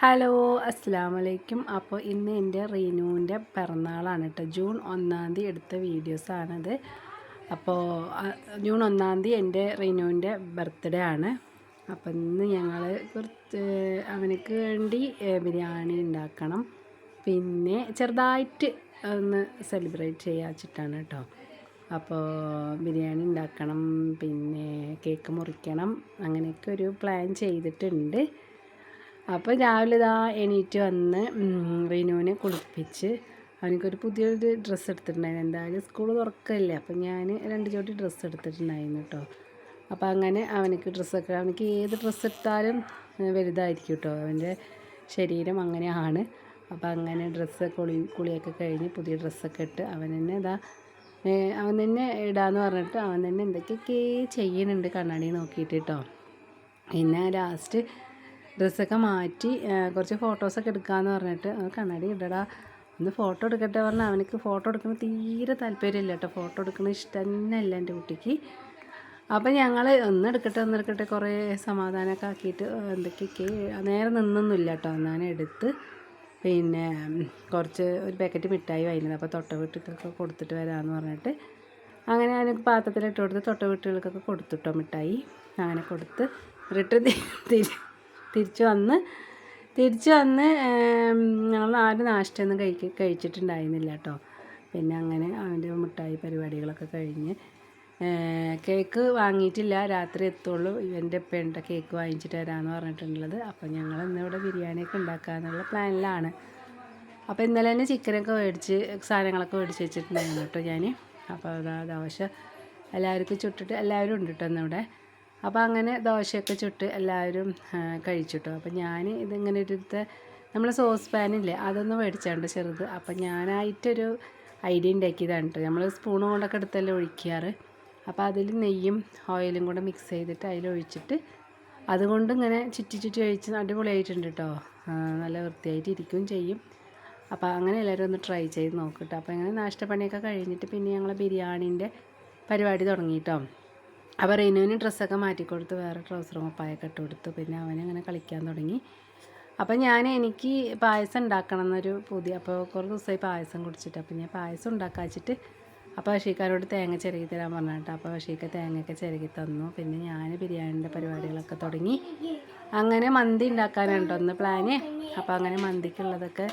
Hello അസ്സലാമലൈക്കും. അപ്പോൾ ഇന്ന് എൻ്റെ റീനുവിൻ്റെ പിറന്നാളാണ് കേട്ടോ. ജൂൺ 1 എടുത്ത വീഡിയോസാണിത്. അപ്പോൾ ജൂൺ 1 എൻ്റെ റീനുവിൻ്റെ ബർത്ത്ഡേ ആണ്. അപ്പോൾ ഇന്ന് ഞങ്ങൾ കുറച്ച് അവനക്ക് വേണ്ടി ബിരിയാണി ഉണ്ടാക്കണം, പിന്നെ ചെറുതായിട്ട് ഒന്ന് സെലിബ്രേറ്റ് ചെയ്യാൻ വെച്ചിട്ടാണ് കേട്ടോ. അപ്പോൾ ബിരിയാണി ഉണ്ടാക്കണം, പിന്നെ കേക്ക് മുറിക്കണം, അങ്ങനെയൊക്കെ ഒരു പ്ലാൻ ചെയ്തിട്ടുണ്ട്. അപ്പോൾ രാവിലെ എണീറ്റ് വന്ന് റീനുവിനെ കുളിപ്പിച്ച് അവനക്കൊരു പുതിയൊരു ഡ്രസ്സ് എടുത്തിട്ടുണ്ടായിരുന്നു. എന്തായാലും സ്കൂൾ തുറക്കല്ലേ, അപ്പോൾ ഞാൻ 2 ജോഡി ഡ്രസ്സ് എടുത്തിട്ടുണ്ടായിരുന്നു കേട്ടോ. അപ്പോൾ അങ്ങനെ അവനക്ക് ഡ്രസ്സൊക്കെ, അവനക്ക് ഏത് ഡ്രസ്സ് ഇട്ടാലും വലുതായിരിക്കും കേട്ടോ, അവൻ്റെ ശരീരം അങ്ങനെയാണ്. അപ്പോൾ അങ്ങനെ കുളിയൊക്കെ കഴിഞ്ഞ് പുതിയ ഡ്രസ്സൊക്കെ ഇട്ട് അവൻ തന്നെ ഇടാമെന്ന് പറഞ്ഞിട്ട് അവൻ തന്നെ എന്തൊക്കെയൊക്കെ ചെയ്യുന്നുണ്ട് കണ്ണാടി നോക്കിയിട്ട് കേട്ടോ. പിന്നെ ലാസ്റ്റ് ഡ്രസ്സൊക്കെ മാറ്റി കുറച്ച് ഫോട്ടോസൊക്കെ എടുക്കാമെന്ന് പറഞ്ഞിട്ട് കണ്ണാടി ഇടടാ ഒന്ന് ഫോട്ടോ എടുക്കട്ടെ പറഞ്ഞാൽ അവനക്ക് ഫോട്ടോ എടുക്കുന്നത് തീരെ താല്പര്യമില്ല കേട്ടോ. ഫോട്ടോ എടുക്കുന്നത് ഇഷ്ടം തന്നെ ഇല്ല എൻ്റെ കുട്ടിക്ക്. അപ്പോൾ ഞങ്ങൾ ഒന്നെടുക്കട്ടെ കുറേ സമാധാനമൊക്കെ ആക്കിയിട്ട് എന്തൊക്കെയൊക്കെ നേരെ നിന്നൊന്നുമില്ല കേട്ടോ. ഞാൻ എടുത്ത് പിന്നെ ഒരു പാക്കറ്റ് മിഠായി വാങ്ങിയത്. അപ്പോൾ തൊട്ട വീട്ടിലേക്കൊക്കെ കൊടുത്തിട്ട് വരാമെന്ന് പറഞ്ഞിട്ട് അങ്ങനെ അവനക്ക് പാത്രത്തിലിട്ട് കൊടുത്ത് തൊട്ട വീട്ടുകൾക്കൊക്കെ കൊടുത്തിട്ടോ മിഠായി. അങ്ങനെ കൊടുത്ത് തിരിച്ചു വന്ന് ഞങ്ങൾ ആരും നാഷ്ടയൊന്നും കഴിച്ചിട്ടുണ്ടായിരുന്നില്ല കേട്ടോ. പിന്നെ അങ്ങനെ അവൻ്റെ മിഠായി പരിപാടികളൊക്കെ കഴിഞ്ഞ് കേക്ക് വാങ്ങിയിട്ടില്ല, രാത്രി എത്തുള്ളൂ. ഇവൻ്റെ പെണ്ണ കേക്ക് വാങ്ങിച്ചിട്ട് വരാമെന്ന് പറഞ്ഞിട്ടുള്ളത്. അപ്പോൾ ഞങ്ങൾ ഇന്നിവിടെ ബിരിയാണിയൊക്കെ ഉണ്ടാക്കാമെന്നുള്ള പ്ലാനിലാണ്. അപ്പോൾ ഇന്നലെ തന്നെ ചിക്കനൊക്കെ സാധനങ്ങളൊക്കെ മേടിച്ച് വെച്ചിട്ടുണ്ടായിരുന്നു കേട്ടോ ഞാൻ. അപ്പോൾ ദോശ എല്ലാവർക്കും ചുട്ടിട്ട് എല്ലാവരും ഉണ്ട് കേട്ടോ ഇന്നിവിടെ. അപ്പോൾ അങ്ങനെ ദോശയൊക്കെ ചുട്ട് എല്ലാവരും കഴിച്ചിട്ടോ. അപ്പോൾ ഞാൻ ഇതിങ്ങനെ നമ്മൾ സോസ് പാനില്ലേ അതൊന്ന് മേടിച്ചാണ്ട് ചെറുത്. അപ്പോൾ ഞാനായിട്ടൊരു ഐഡിയ ഉണ്ടാക്കിയതാണ് കേട്ടോ. നമ്മൾ സ്പൂൺ കൊണ്ടൊക്കെ എടുത്തല്ലേ ഒഴിക്കാറ്. അപ്പോൾ അതിൽ നെയ്യും ഓയിലും കൂടെ മിക്സ് ചെയ്തിട്ട് അതിലൊഴിച്ചിട്ട് അതുകൊണ്ട് ഇങ്ങനെ ചുറ്റി ഒഴിച്ച് അടിപൊളിയായിട്ടുണ്ട് കേട്ടോ. നല്ല വൃത്തിയായിട്ട് ഇരിക്കുകയും ചെയ്യും. അപ്പോൾ അങ്ങനെ എല്ലാവരും ഒന്ന് ട്രൈ ചെയ്ത് നോക്കട്ടോ. അപ്പോൾ ഇങ്ങനെ നാഷ്ടപ്പണിയൊക്കെ കഴിഞ്ഞിട്ട് പിന്നെ ഞങ്ങൾ ബിരിയാണീൻ്റെ പരിപാടി തുടങ്ങി കേട്ടോ. അപ്പോൾ റീനുവിന് ഡ്രസ്സൊക്കെ മാറ്റിക്കൊടുത്ത് വേറെ ട്രൗസറും കുപ്പായൊക്കെ ഇട്ട് കൊടുത്തു. പിന്നെ അവനങ്ങനെ കളിക്കാൻ തുടങ്ങി. അപ്പോൾ എനിക്ക് പായസം ഉണ്ടാക്കണം എന്നൊരു അപ്പോൾ കുറേ ദിവസമായി പായസം കുടിച്ചിട്ട്. അപ്പോൾ ഞാൻ പായസം ഉണ്ടാക്കാൻ വെച്ചിട്ട് അപ്പോൾ ബഷീക്കാരോട് തേങ്ങ ചിരകി തരാൻ പറഞ്ഞിട്ട് അപ്പോൾ ബഷീക്ക തേങ്ങയൊക്കെ ചിരകി തന്നു. പിന്നെ ഞാൻ ബിരിയാണിൻ്റെ പരിപാടികളൊക്കെ തുടങ്ങി. അങ്ങനെ മന്തി ഉണ്ടാക്കാനുണ്ടോ ഒന്ന് പ്ലാന്. അപ്പോൾ അങ്ങനെ മന്തിക്കുള്ളതൊക്കെ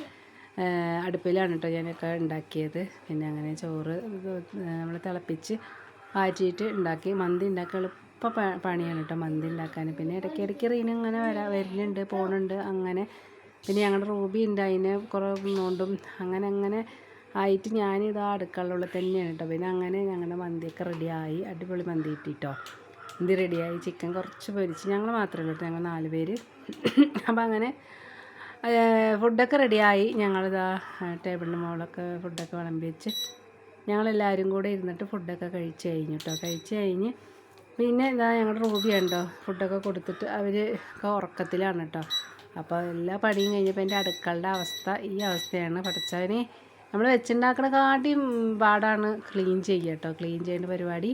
അടുപ്പിലാണ് കേട്ടോ ഞാനൊക്കെ ഉണ്ടാക്കിയത്. പിന്നെ അങ്ങനെ ചോറ് നമ്മൾ തിളപ്പിച്ച് ആറ്റിയിട്ട് ഉണ്ടാക്കി. മന്തി ഉണ്ടാക്കാൻ എളുപ്പ പണിയാണ് കേട്ടോ മന്തി ഉണ്ടാക്കാൻ. പിന്നെ ഇടയ്ക്കിടയ്ക്ക് റീന ഇങ്ങനെ വരുന്നുണ്ട് പോകുന്നുണ്ട് അങ്ങനെ. പിന്നെ ഞങ്ങളുടെ റൂബി ഉണ്ട്, അതിനെ കുറേ നോണ്ടും അങ്ങനെ ആയിട്ട് ഞാനിതാ അടുക്കളയുള്ള തന്നെയാണ് കേട്ടോ. പിന്നെ അങ്ങനെ ഞങ്ങളുടെ മന്തിയൊക്കെ റെഡിയായി, അടിപൊളി മന്തി കിട്ടിട്ടോ. മന്തി റെഡിയായി. ചിക്കൻ കുറച്ച് പൊരിച്ച്, ഞങ്ങൾ മാത്രമല്ല കേട്ടോ, ഞങ്ങൾ 4 പേര്. അപ്പോൾ അങ്ങനെ ഫുഡൊക്കെ റെഡിയായി. ഞങ്ങളിതാ ടേബിളിൻ്റെ മുകളിലൊക്കെ ഫുഡൊക്കെ വിളമ്പി വെച്ച് ഞങ്ങളെല്ലാവരും കൂടെ ഇരുന്നിട്ട് ഫുഡൊക്കെ കഴിച്ച് കഴിഞ്ഞു കേട്ടോ. കഴിച്ച് കഴിഞ്ഞ് പിന്നെ ഞങ്ങളുടെ റൂബി ഉണ്ടോ ഫുഡൊക്കെ കൊടുത്തിട്ട് അവരൊക്കെ ഉറക്കത്തിലാണ് കേട്ടോ. അപ്പോൾ എല്ലാ പണിയും കഴിഞ്ഞപ്പോൾ എൻ്റെ അടുക്കളുടെ അവസ്ഥ ഈ അവസ്ഥയാണ്. പഠിച്ചവന് നമ്മൾ വെച്ചുണ്ടാക്കുന്ന കാട്ടിയും പാടാണ് ക്ലീൻ ചെയ്യുക കേട്ടോ, ക്ലീൻ ചെയ്യുന്ന പരിപാടി.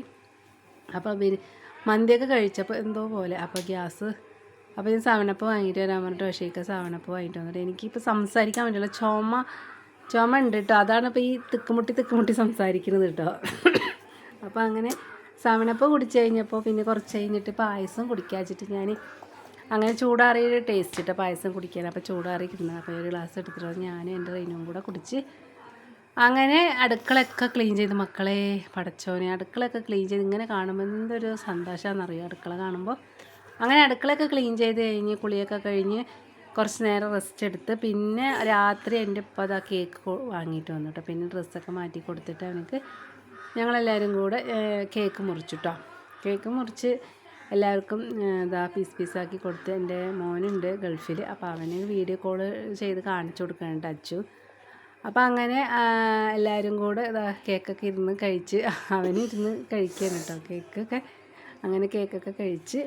അപ്പോൾ മന്തിയൊക്കെ കഴിച്ചപ്പോൾ എന്തോ പോലെ. അപ്പോൾ അപ്പോൾ ഞാൻ സാവനപ്പ് വാങ്ങിയിട്ട് വരാൻ പറഞ്ഞിട്ട് ബഷീക്ക സാവനപ്പ് വാങ്ങിയിട്ട് വന്നിട്ട് എനിക്കിപ്പോൾ സംസാരിക്കാൻ പറ്റില്ല, ചുമ ഉണ്ട് കേട്ടോ. അതാണ് ഇപ്പോൾ ഈ തിക്കുമുട്ടി സംസാരിക്കുന്നത് കേട്ടോ. അപ്പോൾ അങ്ങനെ സാവനപ്പ് കുടിച്ച് കഴിഞ്ഞപ്പോൾ പിന്നെ കുറച്ച് കഴിഞ്ഞിട്ട് പായസം കുടിക്കാൻ വെച്ചിട്ട് ഞാൻ അങ്ങനെ ചൂടാറിയ ടേസ്റ്റ് കേട്ടോ പായസം കുടിക്കാൻ. അപ്പോൾ ചൂടാറിയിരുന്നത് അപ്പോൾ ഒരു ഗ്ലാസ് എടുത്തിട്ട് ഞാൻ എൻ്റെ റീനും കൂടെ കുടിച്ച് അങ്ങനെ അടുക്കളയൊക്കെ ക്ലീൻ ചെയ്ത്. മക്കളെ പടച്ചോനെ, അടുക്കളയൊക്കെ ക്ലീൻ ചെയ്ത് ഇങ്ങനെ കാണുമ്പോൾ എന്തൊരു സന്തോഷമാണെന്നറിയോ അടുക്കള കാണുമ്പോൾ. അങ്ങനെ അടുക്കളയൊക്കെ ക്ലീൻ ചെയ്ത് കഴിഞ്ഞ് കുളിയൊക്കെ കഴിഞ്ഞ് കുറച്ച് നേരം റെസ്റ്റ് എടുത്ത് പിന്നെ രാത്രി എൻ്റെ ഉപ്പ കേക്ക് വാങ്ങിയിട്ട് വന്നു കേട്ടോ. പിന്നെ ഡ്രസ്സൊക്കെ മാറ്റി കൊടുത്തിട്ട് അവനക്ക് ഞങ്ങളെല്ലാവരും കൂടെ കേക്ക് മുറിച്ചു കേട്ടോ. കേക്ക് മുറിച്ച് എല്ലാവർക്കും പീസാക്കി കൊടുത്ത്. എൻ്റെ മോനുണ്ട് ഗൾഫിൽ, അപ്പോൾ അവന് വീഡിയോ കോൾ ചെയ്ത് കാണിച്ചു കൊടുക്കണം അച്ചു. അപ്പോൾ അങ്ങനെ എല്ലാവരും കൂടെ കേക്കൊക്കെ ഇരുന്ന് കഴിച്ച് അവനിരുന്ന് കഴിക്കാൻ കേട്ടോ കേക്കൊക്കെ. അങ്ങനെ കേക്കൊക്കെ കഴിച്ച്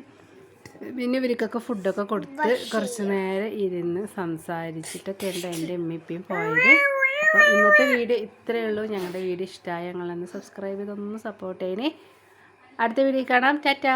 പിന്നെ ഇവർക്കൊക്കെ ഫുഡൊക്കെ കൊടുത്ത് കുറച്ച് നേരം ഇരുന്ന് സംസാരിച്ചിട്ടൊക്കെ ഉണ്ട് എൻ്റെ ഉമ്മയും പോയത്. അപ്പോൾ ഇന്നത്തെ വീഡിയോ ഇത്രയേ ഉള്ളൂ. ഞങ്ങളുടെ വീഡിയോ ഇഷ്ടമായി ഞങ്ങളൊന്ന് സബ്സ്ക്രൈബ് ചെയ്തൊന്ന് സപ്പോർട്ട് ചെയ്യണേ. അടുത്ത വീഡിയോ കാണാം. ടാറ്റാ.